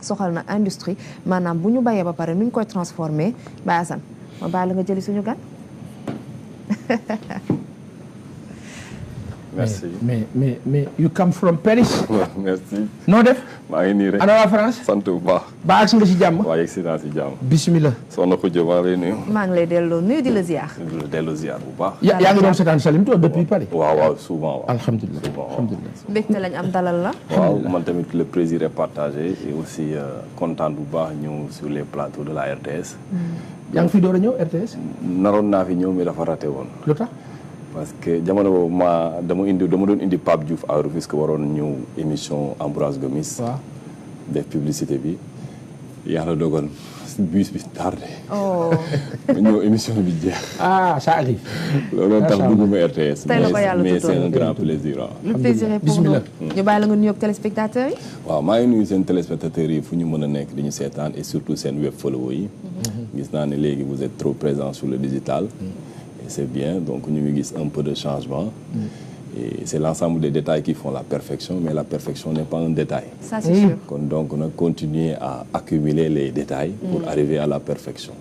soxal na industrie maanaam bu ñu bayee ba pare nu ñu koy transformer Baye Assane ma bàyyi la nga jëli suñu gan. merci mais you come from Paris. merci. noo def. maa ngi nii rek. ana waa France. sant bu baax. ba agsi nga si jàmm. waaye egsi naa si jàmm. bisimilah. soxna Khoudia maa ngi lay nuyu. maa ngi lay delloo nuyu di la ziar. di la delloo ziar bu baax. yaa ngi doon seetaan Salim to depuis Paris. waaw souvent waaw. alhamdulilah alhamdulilah. mbégte lañ am dalal la. waaw man tamit le plaisir est partagé et aussi content bu baax ñëw sur les plateaux de la RTS. yaa ngi fi door a ñëw RTS. naroon naa fi ñëw mais dafa raté woon. lu tax. parce que jamono boobu dama doon indi Pape Diouf à Rufisque waroon ñëw émission Ambroise Gomis. waaw def publicité bi yàlla dogal bus bi tardé. oh. ñëw émission bi jeex. ah ça arrive. looloo tax dugguma RTS. tey la ko yàlla mais tutoon c'est un grand plaisir waaw. le plaisir est pour nous. ñu bàyyi la nga nuyoog téléspectateurs yi. waaw maa ngi nuyu seen téléspectateurs yi fu ñu mën a nekk di ñu seetaan et surtout seen web follow yi. gis naa ne léegi vous êtes trop présent sur le digital. et c'est bien donc ñu ngi gis un peu de changement. et c'est l'ensemble des détails qui font la perfection mais la perfection n'est pas un détail. ça c'est sûr. kon donc nag continuer à accumuler les détails. pour arriver à la perfection.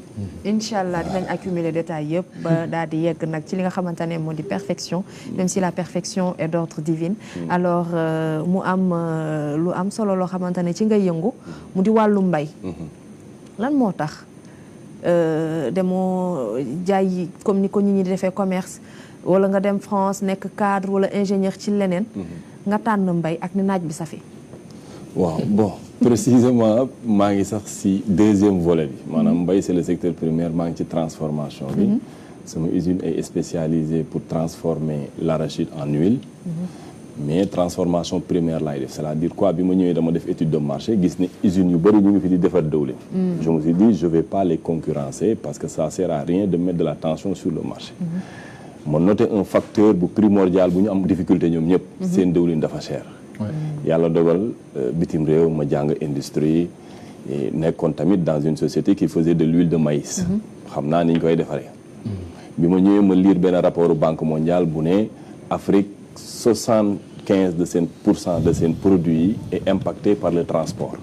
incha allah dinañ accumuler détails yëpp ba daal di yegg nag ci li nga xamante ne moo di perfection même si la perfection est d'ordre divine. alors mu am lu am solo loo xamante ne ci ngay yëngu mu di wàllu mbay. lan moo tax demoo jaay comme ni ko nit ñi di defee commerce wala nga dem France nekk cadre wala ingénieur ci leneen. nga tànn mbay ak ni naaj bi safi. waaw bon précisément maa ngi sax ci deuxième volet bi maanaam mbay c'est le secteur primaire maa ngi ci transformation bi. sama usine est spécialisée pour transformer l'arachide en huile. mais transformation primaire laay def c'est-à-dire quoi bi ma ñëwee dama def étude de marché gis ne usines yu bëri ñu ngi fi di defar dëwlin. je me suis dit je vais pas les concurrencer parce que ça sert à rien de mettre de la tension sur le marché. ma noté un facteur bu primordial bu ñu am difficulté ñoom ñëpp. seen dëwlin dafa cher. yàlla dogal bitim réew ma jàng industrie nekkoon tamit dans une société qui faisait de l'huile de maïs. xam naa ni ñu koy defaree. bi ma ñëwee ma lire benn rapport Banque mondiale bu ne Afrique 75% de seen produits yi est impacté par le transport.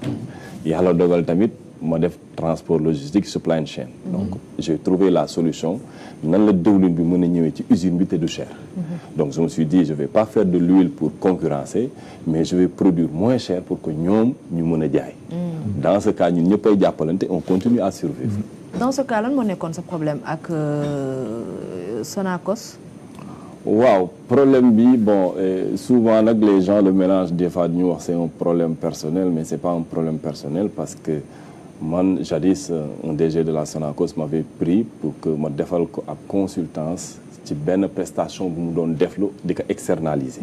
yàlla dogal tamit ma def transport logistique supply chain. donc j'ai trouvé la solution nan la dëwlin bi mën a ñëwee ci usine bi te du cher. donc je me suis dit je vais pas faire de l'huile pour concurrencer mais je vais produire moins cher pour que ñoom ñu mën a jaay. dans ce cas ñun ñëppay jàppalante on continue à survivre. dans ce cas lan moo nekkoon sa problème ak Sonacos. waaw problème bi bon souvent nag les gens le mélangent des fois ñu wax c'est un problème personnel mais c'est pas un problème personnel parce que man jadis un DG de la Sonacos m'avait pris pour que ma defal ko ab consultance ci benn prestation bu mu doon deflu di ko externaliser.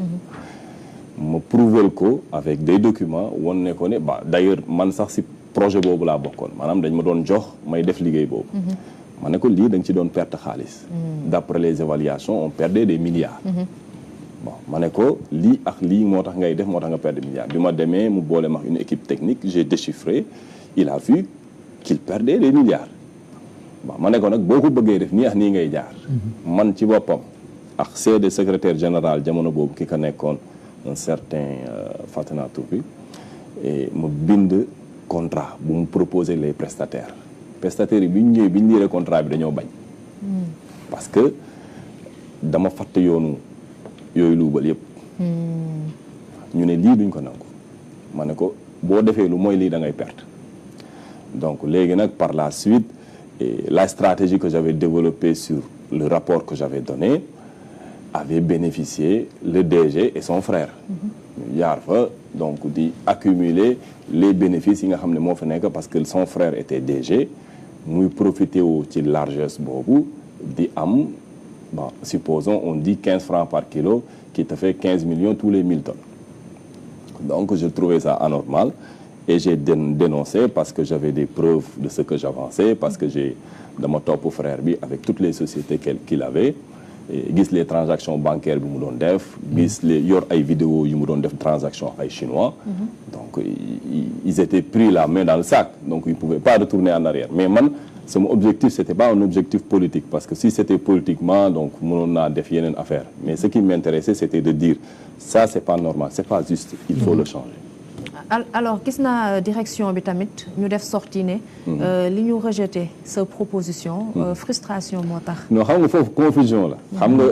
ma prouver ko avec des documents won ne ko ne ba d'ailleurs man sax si projet boobu laa bokkoon maanaam dañ ma doon jox may def liggéey boobu. ma ne ko lii da nga ci doon perte xaalis. d'après les évaluations on perdait des milliards. bon ma ne ko lii ak lii moo tax ngay def moo tax nga perdre des milliards bi ma demee mu boole ma une équipe technique j'ai déchiffré il a vu qu'il perdait des milliards. bon ma ne ko nag boo ko bëggee def nii ak nii ngay jaar. man ci boppam ak de secrétaire général jamono boobu ki ka nekkoon un certain Fatina Toubi et mu bind contrat bu mu proposer les prestataires. prestataires yi bi ñu ñëwee bi ñu liiree contrat bi dañoo bañ. parce que dama fàtte yoonu yooyu luubal yëpp. ñu ne lii duñ ko nangu. ma ne ko boo defee lu mooy lii da ngay perte. donc léegi nag par la suite la stratégie que j'avais développée sur le rapport que j'avais donné avait bénéficié le DG et son frère. ñu jaar fa donc di accumuler les bénéfices yi nga xam ne moo fa nekk parce que son frère était DG. muy profité wu ci largesse boobu di am bon supposons on dit 15 francs par kilo qui te fait 15 millions tous les 1000 tonnes. donc je trouvais ça anormal et j'ai dénoncé parce que j'avais des preuves de ce que j'avançais parce que j'ai dama topp frère bi avec toutes les sociétés qu'il avait gis les transactions bancaires bi mu doon def gis les yor ay vidéos yu mu doon def transactions ay chinois. donc ils étaient pris la main dans le sac donc ils pouvaient pas retourner en arrière mais man sama objectif c'était pas un objectif politique parce que si c'était politiquement donc mënoon naa def yeneen affaire mais ce qui m'intéressait c'était de dire ça c'est pas normal c'est pas juste il faut le changer. alors gis naa direction bi tamit ñu def sortie ne li ñu rejeté sa proposition frustration moo tax. non xam nga foofu confusion la. xam nga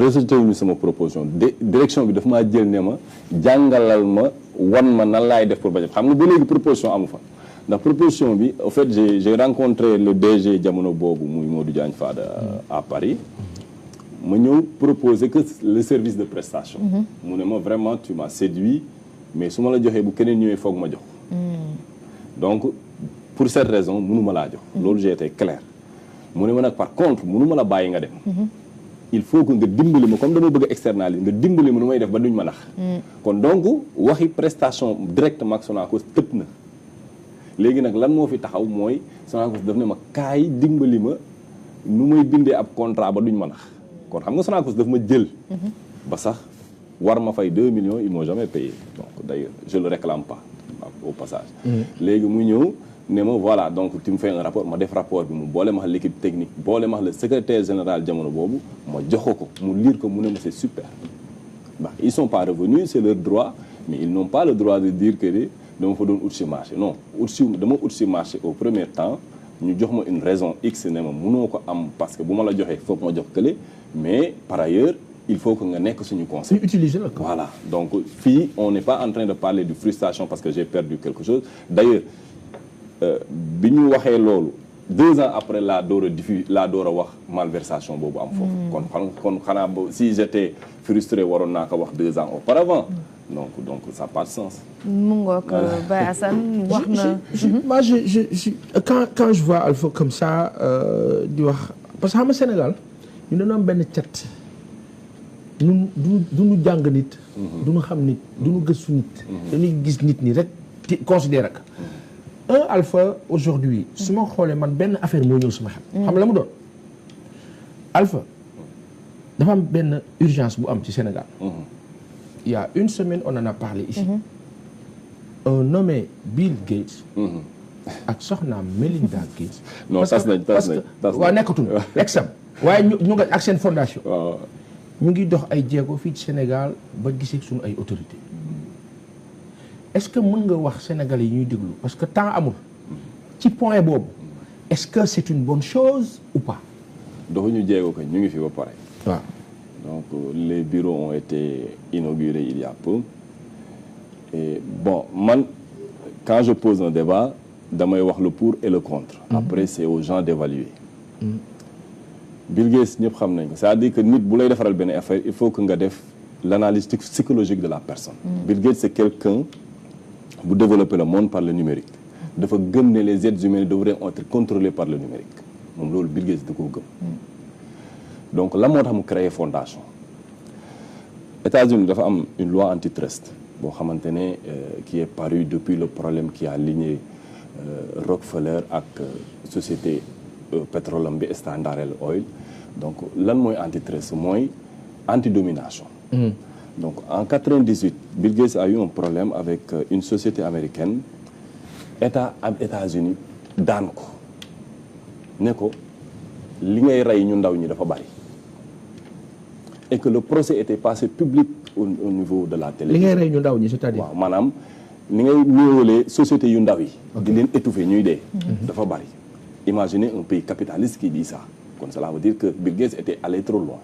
rejeté wuñu sama proposition direction bi dafa maa jël ne ma jàngalal ma wan ma nan laay def pour bañ xam nga ba léegi proposition amu fa ndax proposition bi en fait j'ai rencontré le DG jamono boobu muy Modou Diagne Fada à Paris. ma ñëw proposer que le service de prestation. mu ne ma vraiment tu m'as séduit mais su ma la joxee bu keneen ñëwee foog ma jox. donc pour cette raison mënuma laa jox. loolu j'ai été clair. mu ne ma nag par contre mënuma la bàyyi nga dem. il faut que nga dimbali ma comme dama bëgg a externaliser nga dimbali ma nu may def ba duñ ma nax. kon donc waxi prestation directe mag Sonacos tëb na. léegi nag lan moo fi taxaw mooy Sonacos daf ne ma kaay dimbali ma nu may bindee ab contrat ba duñ ma nax. kon xam nga Sonacos daf ma jël ba sax war ma fay 2 millions ils m'ont jamais payé donc d'ailleurs je le réclame pas au passage léegi mu ñëw ne ma voilà donc tu me fais un rapport ma def rapport bi mu boole ma l'équipe technique boole ma le secrétaire général jamono boobu ma jox ko mu lire ko mu ne ma c'est super bah ils sont pas revenus c'est leur droit mais ils n'ont pas le droit de dire que de dama fa doon ut si marché non dama ut si marché au premier temps ñu jox ma une raison X ne ma mënoo ko am parce que bu ma la joxee foog ma jox kële mais par ailleurs il faut que nga nekk suñu conseil. ñu utiliser la quoi. Voilà donc fii on n'est pas en train de parler de frustration parce que j'ai perdu quelque chose d'ailleurs bi ñu waxee loolu 2 ans après laa door a wax malversation boobu am foofu. kon xanaa si j'étais frustré waroon naa ko wax 2 ans auparavant. donc ça n'a pas de sens. mu ngoog Baye Assane wax na. moi quand je vois Alpha comme ça di wax parce que xam nga Sénégal ñu doon am benn cat ñun du ñu jàng nit. du ñu xam nit du ñu gëstu nit. dañuy gis nit ñi rek ci considéré ko. un Alpha aujourd'hui su ma xoolee man benn affaire moo ñëw sama xel. xam la mu doon Alpha dafa am benn urgence bu am ci Sénégal. Il y a une semaine on en a parlé ici. Un nommé Bill Gates. ak soxnaam Melinda Gates. non tas nañ waaw nekkatul exam waaye ñu nga ak seen fondation. ñu ngi dox ay jéego fii ci Sénégal ba gisee suñu ay autorités. est-ce que mën nga wax Sénégalais yi ñuy déglu parce que temps amul ci point boobu est-ce que c'est une bonne chose ou pas. doxuñu jéego ko ñu ngi fi ba pare. waaw. donc les bureaux ont été inaugurés il y a peu et bon man quand je pose un débat damay wax le pour et le contre. Après c'est aux gens d'évaluer. Bill Gates ñëpp xam nañ ko c'est-à-dire que nit bu lay defaral benn affaire il faut que nga def l'analyse psychologique de la personne. Bill Gates c'est quelqu'un bu développer le monde par le numérique. dafa gëm ne les êtres humains devraient être contrôlés par le numérique moom loolu Bill Gates da koo gëm. donc la moo tax mu créer fondation États-Unis dafa am une loi antitrust boo xamante ne qui est parue depuis le problème qui a ligné Rockefeller ak société pétrolière bi Standard Oil donc lan mooy antitrust mooy antidomination. donc en 98 Bill Gates a eu un problème avec une société américaine États-Unis daan ko ne ko li ngay rey ñu ndaw ñi dafa bari et que le procès était passé public au niveau de la télé. li ngay rey ñu ndaw ñi c'est-à-dire. waaw maanaam ni ngay néewalee société yu ndaw yi. di leen étouffer ñuy dee. dafa bari. Imaginez un pays capitaliste qui dit ça kon cela veut dire que Bill Gates était allé trop loin.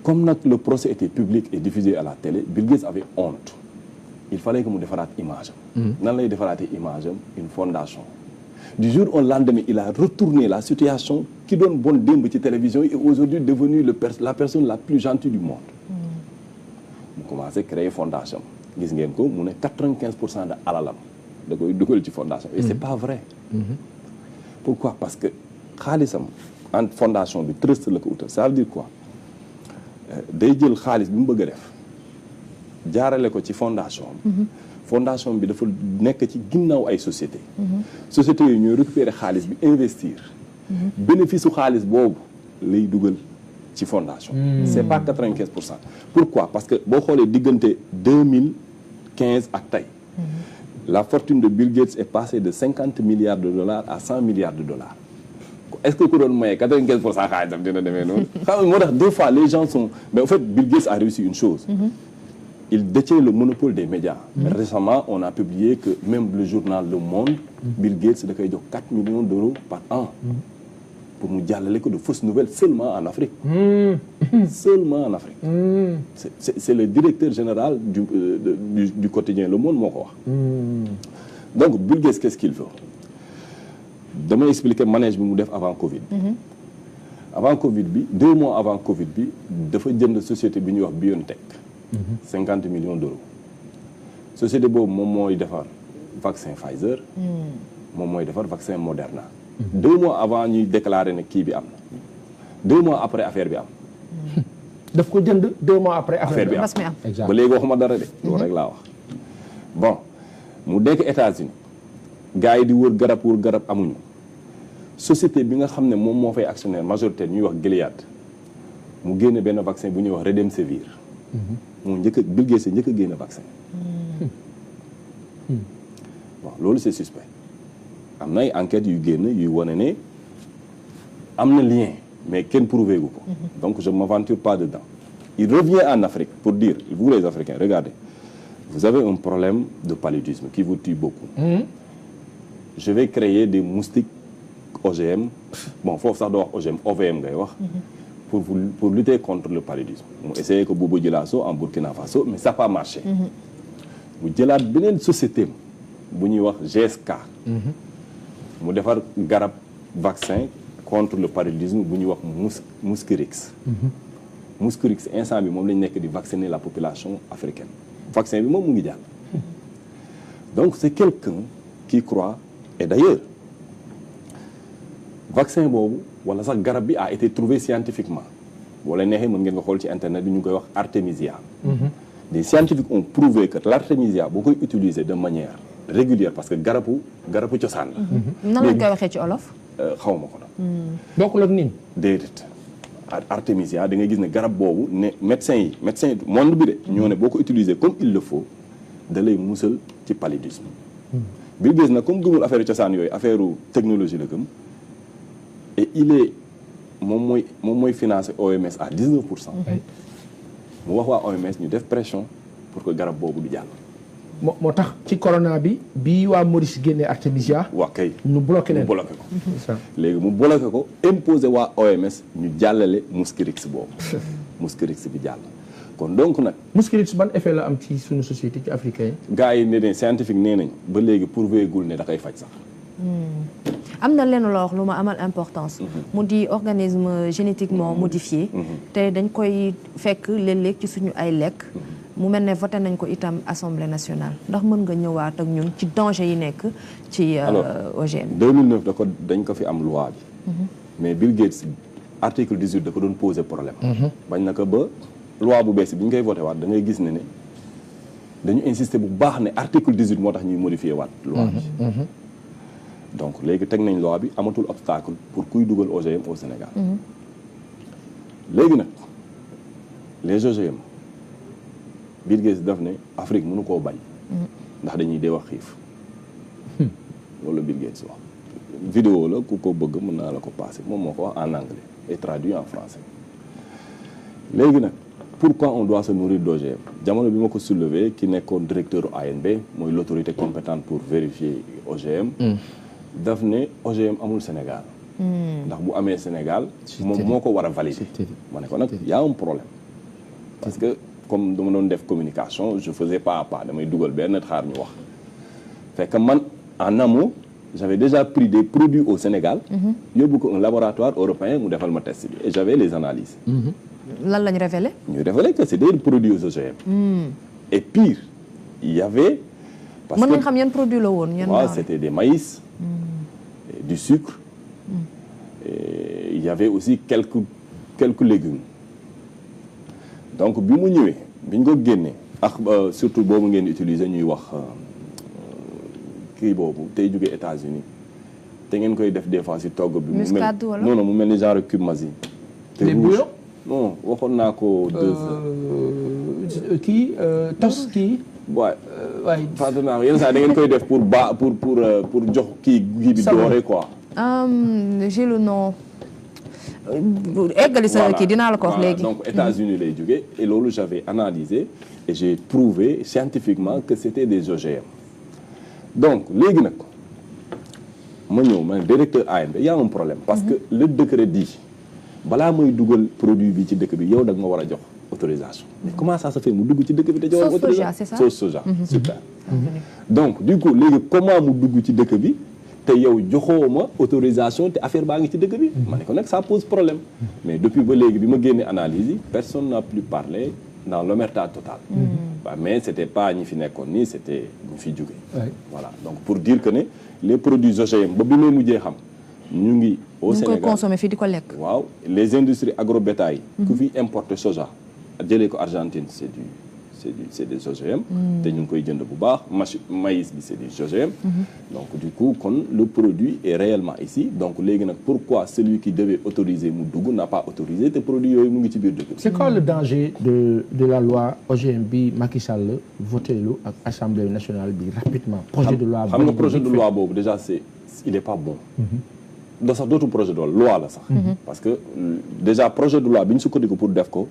comme nag le procès était public et diffusé à la télé Bill Gates avait honte il fallait que mu defaraat image am. nan lay defaraatee image am une fondation. du jour au lendemain il a retourné la situation ki doon bon démb ci télévision et aujourd'hui devenu la personne la plus gentille du monde. mu commencé créer fondation gis ngeen ko mu ne 95% de alalam da koy dugal ci fondation et c'est pas vrai. pourquoi parce que xaalisam en fondation bi trust la ko utal ça veut dire quoi day jël xaalis bi mu bëgg a def jaarale ko ci fondation bi. fondation bi dafa nekk ci ginnaaw ay sociétés. sociétés yooyu ñooy récupérer xaalis bi investir. bénéfice su xaalis boobu lay dugal ci fondation. c'est pas 95%. pourquoi parce que boo xoolee diggante 2015 ak tey. la fortune de Bill Gates est passée de 50 milliards de dollars à 100 milliards de dollars. est-ce que ku doon maye 95% xaalisam dina demee noonu. xam nga moo tax des fois les gens sont mais en fait Bill Gates a réussi une chose. il détient le monopole des médias. Récemment, on a publié que même le journal Le Monde, Bill Gates da koy jox 4 millions d'euros par an pour mu jàllale ko de fausses nouvelles seulement en Afrique. Seulement en Afrique. C'est le directeur général du quotidien Le Monde moo ko wax. Donc Bill Gates, qu'est-ce qu'il veut? Dama expliquer manège bi mu def avant Covid. Avant Covid bi 2 mois avant Covid bi dafa jënd société bi ñuy wax BioNTech. 50 millions d'euros. Société boobu moom mooy defar vaccin Pfizer. moom mooy defar vaccin Moderna. 2 mois avant ñuy déclarer ne kii bi am na. 2 mois après affaire bi am. daf ko jënd 2 mois après affaire bi am. Exact. ba léegi waxuma dara de. loolu rek laa wax. bon mu dekk États-Unis gars yi di wër garab amuñu. société bi nga xam ne moom moo fay actionnaire majoritaire ñuy wax Gilead mu génne benn vaccin bu ñuy wax Remdesivir. moo Bill Gates njëkk a génne vaccin. bon loolu c'est suspect. am na ay enquêtes yu génn yuy wane ne am na lien mais kenn prouvé gu ko. donc je ne m'aventure pas dedans. Il revient en Afrique pour dire, vous les Africains, regardez, vous avez un problème de paludisme qui vous tue beaucoup. Je vais créer des moustiques OGM, bon, il faut ça doit OGM, OVM, pour lutter contre le paludisme. On a essayé que Bobo Djelasso en Burkina Faso, mais ça n'a pas marché. Vous avez une société, GSK, mu defar garab vaccin contre le paludisme bu ñuy wax Mosquirix. Mosquirix instant bi moom lañ nekk di vacciner la population africaine. Vaccin bi moom mu ngi jàll. Donc c'est quelqu'un qui croit, et d'ailleurs vaccin boobu wala sax garab bi a été trouvé scientifiquement. wala neexee mën ngeen nga xool ci internet bi ñu koy wax Artemisia. Des scientifiques ont prouvé que l'Artemisia boo koy utiliser de manière régulière parce que garabu cosaan la. nan lañ koy waxee ci olof. xaw ma ko nag. bokkul ak nii. déedéet Artemisia da ngay gis ne garab boobu ne médecin monde bi de ñoo ne boo ko utiliser comme il le faut da lay musal ci paludisme. Bill Gates nag comme gëmul affaire cosaan yooyu affaire technologie la gëm et il est moom mooy financer OMS à 19%. mu wax waa OMS ñu def pression pour que garab boobu du jàll. moo tax ci corona bi waa Maurice génnee Artemisia. waa kay ñu bloqué leen mu bloqué ko. léegi mu bloqué ko imposé waa OMS ñu jàllale Mosquirix boobu. Mosquirix bi jàll. kon donc nag. Mosquirix ban effet la am ci suñu société ci africain yi. gars yi ne scientifique nee nañ ba léegi prouvé gul ne da koy faj sax. am na lenn loo wax lu ma amal importance. mu di organisme génétiquement modifié. te dañ koy fekk léeg-léeg ci suñu ay lekk. mu mel ne voté nañ ko itam assemblée nationale ndax mën nga ñëwaat ak ñun ci danger yi nekk ci OGM. 2009 dañ ko fi am loi bi. mais Bill Gates article 18 da ko doon poser problème. bañ na ko ba loi bu bees bi ñu koy voté waat da ngay gis ne dañu insister bu baax ne article 18 moo tax ñuy modifier waat loi bi. donc léegi teg nañ loi bi amatul obstacle pour kuy dugal OGM au Sénégal. léegi nag les OGM. Bill Gates daf ne Afrique mënu koo bañ. ndax dañuy dee wax xiif. loolu la Bill Gates wax. vidéo la ku ko bëgg mën naa la ko passer moom moo ko wax en anglais et traduit en français. léegi nag pourquoi on doit se nourrir d'OGM jamono bi ma ko soulever ki nekkoon directeur ANB mooy l'autorité compétente pour vérifier OGM. daf ne OGM amul Sénégal. ndax bu amee Sénégal. moom moo ko war a valider. ma ne ko nag y a un problème parce que. comme dama doon def communication je faisais pas à pas damay dugal benn xaar ñu wax fekk man en amont j'avais déjà pris des produits au Sénégal yóbbu ko un laboratoire européen mu defal ma test bi et j'avais les analyses lan lañ révélé ñu révélé que c'est des produits OGM et pire il y avait parce mën que nañ xam yan produit la woon waaw c'était des maïs du sucre et il y avait aussi quelques légumes donc bi mu ñëwee bi ñu ko génnee ak surtout boobu ngeen utiliser ñuy wax kii boobu tey jóge États-Unis te ngeen koy def des fois ci togg bi. muscade wala non mu mel ni genre cubemasi. les bouillons non waxoon naa ko kii tos kii. waaye fàtte naa ko yenn saa da ngeen koy def pour pour jox kii bi doore quoi. j'ai le nom. eggali sa kii dinaa la ko wax léegi. donc États-Unis lay jógee et loolu j'avais analysé et j'ai prouvé scientifiquement que c'était des OGM. donc léegi nag ma ñëw ma directeur AMB y a un problème parce que le décret dit balaa may dugal produit bi ci dëkk bi yow da nga ma war a jox autorisation. mais comment ça se fait mu dugg ci dëkk bi te jox autorisation. c'est ça sauce soja super. donc du coup léegi comment mu dugg ci dëkk bi te yow joxoo ma autorisation te affaire baa ngi ci dëkk bi. ma ne ko nag ça pose problème. mais depuis ba léegi bi ma génnee analyse yi personne n'a plus parlé dans l'omerta totale. mais c'était pas ñi fi nekkoon nii c'était ñi fi jóge. voilà donc pour dire que ne les produits OGM ba bi may mujjee xam ñu ngi. au Sénégal ñu koy consommer fii di ko lekk. waaw les industries agrobétail. ku fi importer soja jëlee ko Argentine c'est des OGM. te ñu ngi koy jënd bu baax maïs bi c'est des OGM. donc du coup kon le produit est réellement ici donc léegi nag pourquoi celui qui devait autoriser mu dugg n'a pas autorisé te produit yooyu mu ngi ci biir dëkk bi. c'est quoi le danger de la loi OGM bi Macky Sall voté lu ak Assemblée nationale bi rapidement. projet de loi xam nga projet de loi boobu déjà il est pas bon. da sax dootu projet de loi la sax. parce que déjà projet de loi bi ñu sukkandiku pour def ko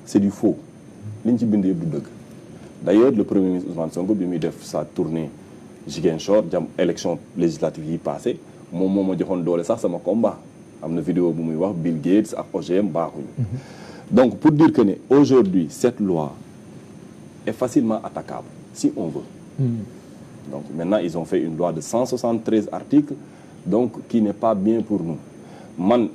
c'est du faux. li ñu ci bind yëpp du dëgg d'ailleurs le premier ministre Ousmane Sonko bi muy def sa tournée Ziguinchor jam élection législative yi passé moom moo ma joxoon doole sax sama combat am na vidéo bu muy wax Bill Gates ak OGM baaxuñu. donc pour dire que ne aujourd'hui cette loi est facilement attaquable si on veut. donc maintenant ils ont fait une loi de 173 articles donc qui n'est pas bien pour nous man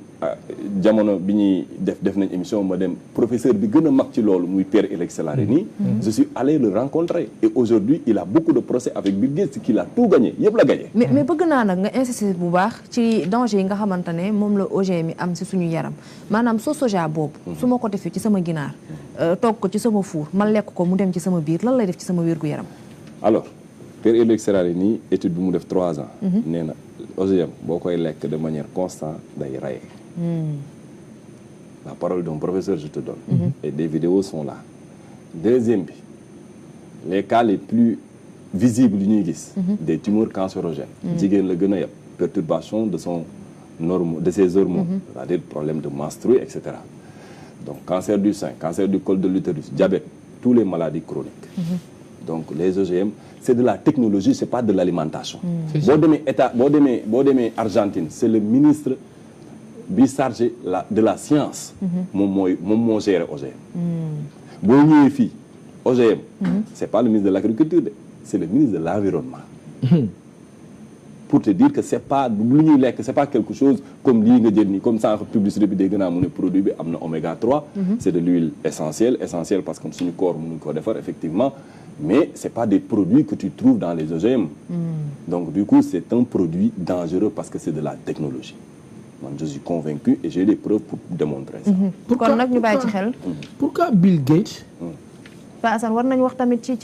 jamono bi ñuy def nañ émission ma dem professeur bi gën a mag ci loolu muy Pierre-Éric Sellareni je suis allé le rencontrer et aujourd'hui il a beaucoup de procès avec Bill Gates qu'il a tout gagné yëpp la gagné. mais bëgg naa nag nga insister bu baax ci danger yi nga xamante ne moom la OGM yi am ci suñu yaram maanaam sauce soja boobu. su ma ko defee ci sama ginaar togg ko ci sama four ma lekk ko mu dem ci sama biir lan lay def ci sama wér gu yaram. alors Pierre-Éric Sellareni étude bi mu def 3 ans. nee na OGM boo koy lekk de manière constante day rey. La parole d'un professeur je te donne. Et des vidéos sont là. Deuxième bi les cas les plus visibles yu ñuy gis. des tumeurs cancérogènes. jigéen la gën a yab perturbation de ses hormones. c'est-à-dire problème de menstrues et cetera. donc cancer du sein cancer du col de l'utérus diabète tous les maladies chroniques. donc les OGM c'est de la technologie c'est pas de l'alimentation. boo demee Argentine c'est le ministre bi chargé de la science. moom moo géré OGM. boo ñëwee fii OGM. c'est pas le ministre de l'agriculture c'est le ministre de l'environnement. pour te dire que c'est pas lu ñuy lekk c'est pas quelque chose comme lii nga jël nii comme sànq publicité bi dégg naa mu ne produit bi am na oméga 3. c'est de l'huile essentielle parce que suñu corps mënuñ ko defar effectivement mais c'est pas des produits que tu trouves dans les OGM. donc du coup c'est un produit dangereux parce que c'est de la technologie. man je suis convaincu et j'ai des preuves pour démontrer ça. kon nag ñu bàyyi ci xel. pourquoi Bill Gates. Pa Assane war nañu wax tamit ci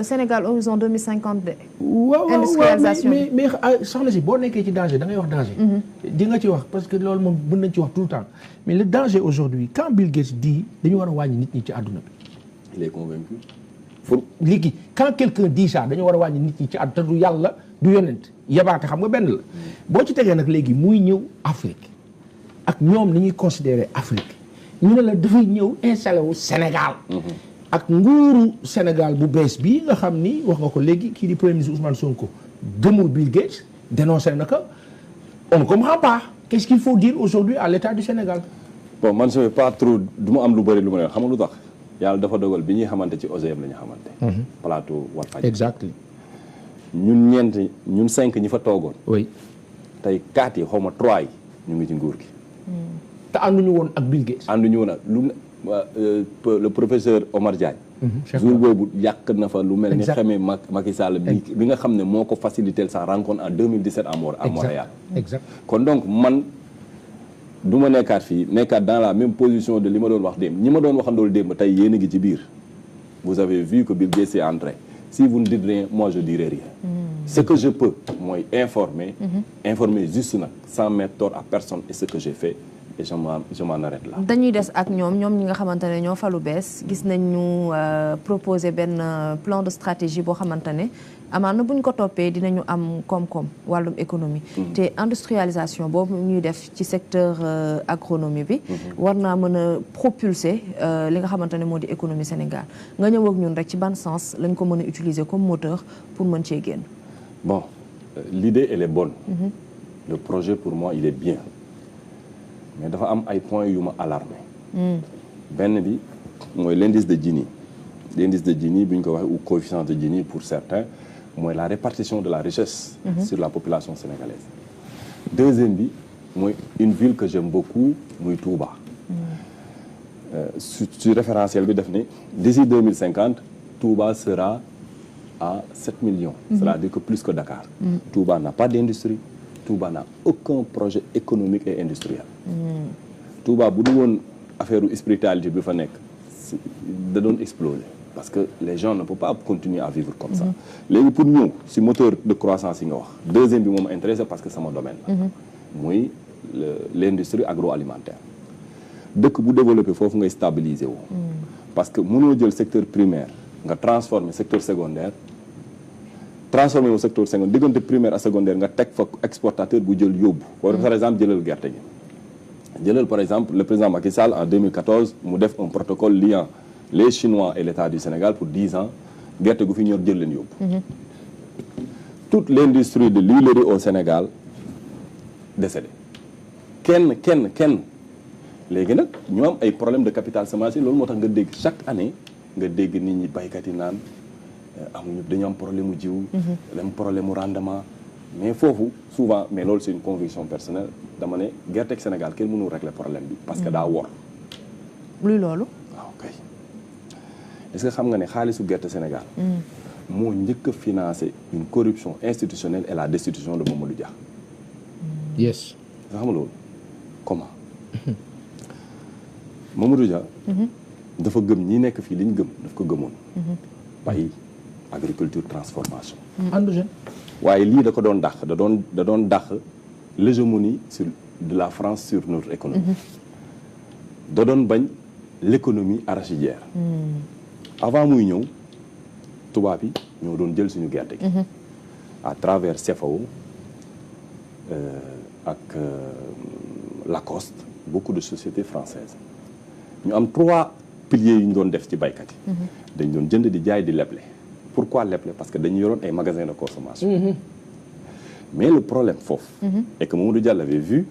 Sénégal horizon 2050 de. waaw industrialisation mais soxna si boo nekkee ci danger da ngay wax danger. di nga ci wax parce que loolu moom mën nañ ci wax tout le temps mais le danger aujourd'hui quand Bill Gates dit dañu war a wàññi nit ñi ci àdduna bi. il est convaincu. léegi quand quelqu'un dit ça dañu war a wàññi nit ñi ci àdduna te du yàlla du yonent yabaate xam nga benn la. boo ci tegee nag léegi muy ñëw Afrique ak ñoom ni ñuy considérer Afrique ñu ne la dafay ñëw installé wu Sénégal. ak nguuru Sénégal bu bees bii nga xam ni wax nga ko léegi kii di premier ministre Ousmane Sonko gëmul Bill Gates dénoncé na ko on ne comprend pas qu'est-ce qu'il faut dire aujourd'hui à l'État du Sénégal. bon man je vais pas trop du ma am lu bëri lu ma leen xam nga lu tax yàlla dafa dogal bi ñuy xamante ci OGM la ñu xamante. plateau Walfadjri. exactement. ñun 5 ñi fa toogoon. oui. tey 4 yi xaw ma 3 yi ñu ngi ci nguur gi. te ànduñu woon ak Bill Gates. ànduñu woon ak le professeur Omar Diagne. jour boobu yàq na fa lu mel ni xamee Macky Sall bi nga xam ne moo ko facilité sa rencontre en 2017 à Montréal. exact kon donc man du ma nekkaat fii nekkaat dans la même position de li ma doon wax démb ñi ma doon waxandool démb tey yéen a ngi ci biir vous avez vu que Bill Gates est entré si vous ne dites rien moi je dirai rien. ce que je peux mooy informer juste nag sans mettre tort à personne et ce que j'ai fait et je m'en arrête là. dañuy des ak ñoom ñi nga xamante ne ñoo falu bees gis nañ ñu proposer benn plan de stratégie boo xamante ne amaan na bu ñu ko toppee dinañu am koom-koom wàllum économie te industrialisation boobu ñuy def ci secteur agronomie bi war naa mën a propulser li nga xamante ne moo di économie Sénégal nga ñëw ak ñun rek ci ban sens lañ ko mën a utiliser comme moteur pour mën cee génn. Bon, l'idée elle est bonne. Le projet pour moi il est bien mais dafa am ay points yu ma alarmé. benn bi mooy l'indice de Gini. L'indice de Gini bu ñu ko waxee ou coefficient de Gini pour certains mooy la répartition de la richesse sur la population sénégalaise. Deuxième bi mooy une ville que j'aime beaucoup muy Touba. Sur référentiel bi def ne d'ici 2050 Touba sera à 7 millions. C'est-à-dire que plus que Dakar. Touba n'a pas d'industrie. Touba n'a aucun projet économique et industriel. Touba bu du woon affaire spiritualité bi fa nekk da doon exploser. Parce que les gens ne peuvent pas continuer à vivre comme ça. léegi pour ñëw si moteur de croissance yi nga wax deuxième bi moom intéressé parce que sama domaine la muy l'industrie agroalimentaire dëkk bu développé foofu ngay stabiliser wu parce que mënoo jël secteur primaire nga transformer secteur secondaire transformer au secteur secondaire diggante primaire à secondaire nga teg fa exportateur bu jël yóbbu par exemple jëlal gerte gi jëlal par exemple le président Macky Sall en 2014 mu def un protocole liant les Chinois et l'État du Sénégal pour 10 ans gerte gu fi ñor jël leen yóbbu. toute l'industrie de l'huilerie au Sénégal décédée. kenn léegi nag ñu am ay problème de capital semencier loolu moo tax nga dégg chaque année nga dégg nit ñi baykat yi naan amuñu dañu am problème mu jiw. am problème mu rendement. mais foofu souvent mais loolu c'est une conviction personnelle dama ne gerte ak Sénégal kenn mënu régler problème bi. parce que daa wor. luy loolu. waaw kay est-ce que xam nga ne xaalisu gerte Sénégal. moo njëkk a financer une corruption institutionnelle et la destitution de Mamadou Dia. yes. nga xam nga loolu comment. Mamadou Dia. dafa gëm ñi nekk fii li ñu gëm daf ko gëmoon. bay agriculture transformation. endogène. waaye lii da ko doon dàq da doon dàq l'hégémonie sur de la France sur notre économie. da doon bañ l'économie arachidière. avant muy ñëw tubaab yi ñoo doon jël suñu gerte gi. à travers CFAO ak Lacoste beaucoup de sociétés françaises ñu am 3 piliers yu ñu doon def ci baykat yi. dañ doon jënd di jaay di leble. pourquoi leble parce que dañu yoroon ay magasins de consommation. mais le problème foofu. est que Mamadou Diallo avait vu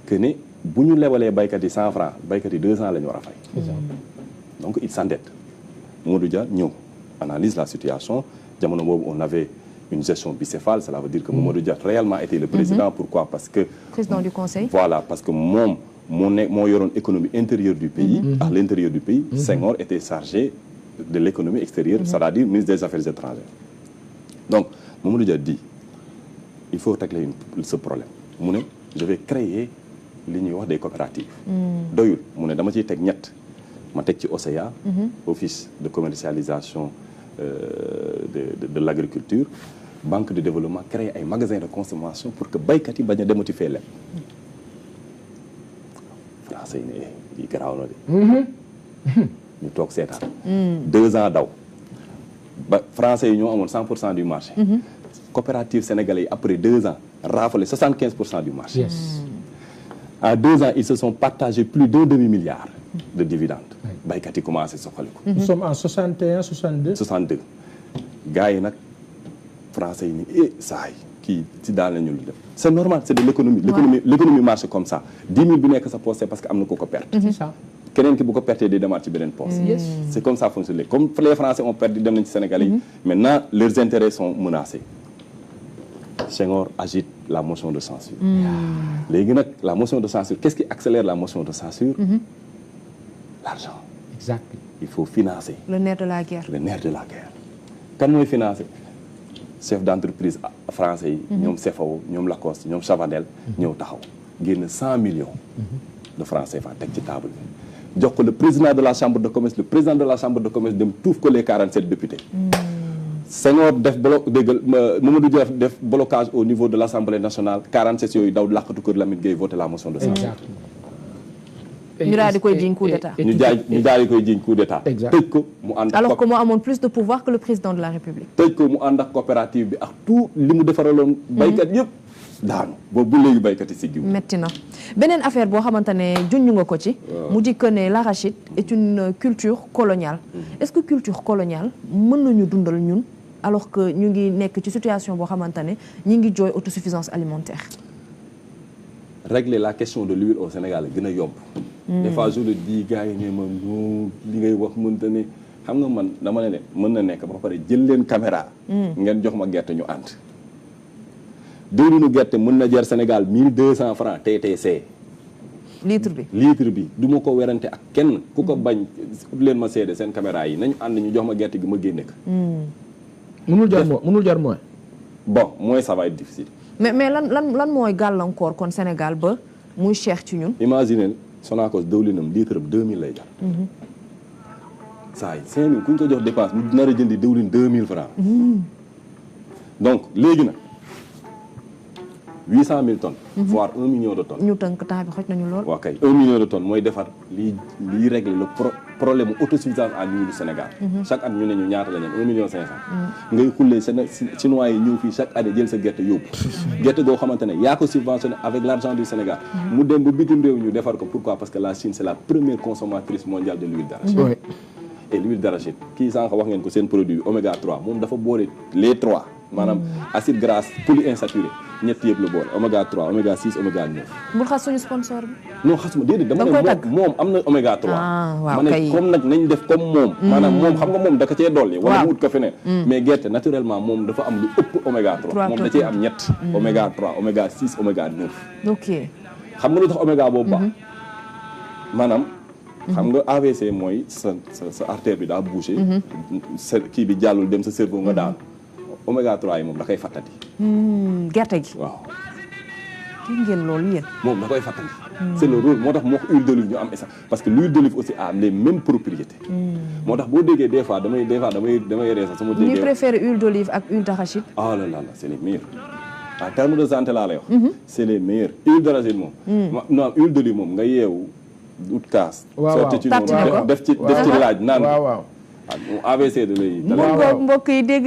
que ne bu ñu lebalee baykat yi 100 francs baykat yi 200 la ñu war a fay. donc il s'endette. Mamadou Dia ñëw analyse la situation jamono boobu on avait une gestion bicéphale cela veut dire que Mamadou Dia réellement était le président. pourquoi parce que. président du conseil. voilà parce que moom moo yoroon économie intérieure du pays. à l'intérieur du pays. Senghor était chargé de l'économie extérieure. c'est-à-dire ministre des affaires étrangères. donc Mamadou Dia dit il faut régler ce problème mu ne je vais créer li ñuy wax des coopératives. doyul mu ne dama ciy teg ñett. ma teg ci OCEA. office de commercialisation de l'agriculture. banque de développement créer ay magasins de consommation pour que baykat yi bañ a demati fee leb. français yi ne lii garaaw na de. ñu toog seetaan. 2 ans daw. ba français yi ñoo amoon 100% du marché. coopérative sénégalais yi après 2 ans raflé 75% du marché. yes. en 2 ans ils se sont partagés plus d'1 demi-milliard de dividendes. baykat yi commencé soxaliku. nous sommes en 61 62. 62 gars yi nag français yi ni saa yi kii ci daal la ñu lu def c'est normal c'est de l'économie. l'économie marche comme ça 10 000 bi nekk sa poche c'est parce que am na ko perte. c'est ça. keneen ki bu ko pertee day demaat ci beneen poche. yes. c'est comme ça fonctionne comme les français ont perdu dem nañ ci Sénégalais yi. maintenant leurs intérêts sont menacés. Senghor agite la motion de censure. léegi nag la motion de censure qu'est-ce qui accélère la motion de censure. l'argent. exactement. il faut financer. le nerf de la guerre. le nerf de la guerre. kan mooy financer chef d'entreprise français yi. ñoom CFAO ñoom Lacoste ñoom Chavanel. ñëw taxaw génn 100 millions. de francs CFA teg ci table bi. jox ko le président de la chambre de commerce le président de la chambre de commerce dem tuuf ko les 47 députés. Senghor def Mamadou Dia def blocage au niveau de l'Assemblée nationale 47 yooyu daw làqatu kër Lamine Gueye voté la motion de censure. ñu daal di koy jiiñ coup d'état. ñu daal di koy jiiñ coup d'état. tëj ko mu ànd ak alors que moo amoon plus de pouvoir que le président de la République. tëj ko mu ànd ak coopérative bi ak tout li mu defaraloon. baykat yëpp daanu boobu bu léegi baykat yi si giw. metti na beneen affaire boo xamante ne junj nga ko ci. mu di que ne l'arachide est une culture coloniale. est-ce que culture coloniale mën nañu dundal ñun alors que ñu ngi nekk ci situation boo xamante ne ñi ngi jooy autosuffisance alimentaire. Régler la question de l'huile au Sénégal gën a yomb. des fois je le dis gars yi ne ma non li ngay wax mënta ne xam nga man dama ne mën na nekk ba pare jël leen caméra. ngeen jox ma gerte ñu ànd. diwlinu gerte mën na jar Sénégal 1200 francs TTC. litre bi du ma ko werante ak kenn ku ko bañ leen ma seede seen caméra yi nañu ànd ñu jox ma gerte gi ma génne ko. mënul jar moins. bon moins ça va être difficile. mais lan mooy gàllankoor kon Sénégal ba muy cher ci ñun. imagine Sonacos diwlinam litre bi 2000 lay jar. saa yi 5000 ku ñu ko jox dépense mu nar a jëndi diwlin 2000 francs. donc léegi nag 800 000 tonnes. voire 1 million de tonnes. ñu tënk temps bi xoj nañu lool. waaw kay 1 million de tonnes mooy defar liy régler le problème autosuffisance en huile du Sénégal. chaque at ñu ne ñu ñaata la ñu 1 million 500. ngay xullee chinois yi ñëw fii chaque année jël sa gerte yóbbu. gerte goo xamante ne yaa ko subventionné avec l'argent du Sénégal. mu dem ba bitim réew ñu defar ko pourquoi parce que la Chine c'est la première consommatrice mondiale de l'huile d'arachide. et l'huile d'arachide kii sànq wax ngeen ko seen produit oméga 3 moom dafa boole les 3 maanaam acide gras polyinsaturé ñett yëpp la boole oméga 3 oméga 6 oméga 9. bul xas suñu sponsor bi. non xasuma déedéet dama ne moom am na oméga 3. waaw ma ne comme nag nañ def comme moom. maanaam moom xam nga moom da ko cee dolli. wala mu wut ko feneen. mais gerte naturellement moom dafa am lu ëpp oméga 3. moom da cee am ñett. oméga 3 oméga 6 oméga 9. ok xam nga lu tax oméga boobu baax. maanaam. xam nga AVC mooy sa artère bi daa bouché. sa kii bi jàllul dem sa cerveau nga daanu. oméga 3 yi moom da koy fàttali. gerte gi. waaw. dégg ngeen loolu yéen. moom da koy fàttali. c'est le rôle moo tax moo huile d'olive ñu am essence parce que l'huile d'olive aussi a les mêmes propriétés. moo tax boo déggee des fois damay ree sax su ma déggee. ñuy préférer huile d'olive ak huile d'arachide. ah là là c'est les meilleurs. en termes de santé laa lay wax. c'est les meilleurs huile d'arachide moom. non huile d'olive moom nga yeewu. ut kaas. sotti ci moom def ci laaj naan. waaw AVC da lay. mbokk yi dégg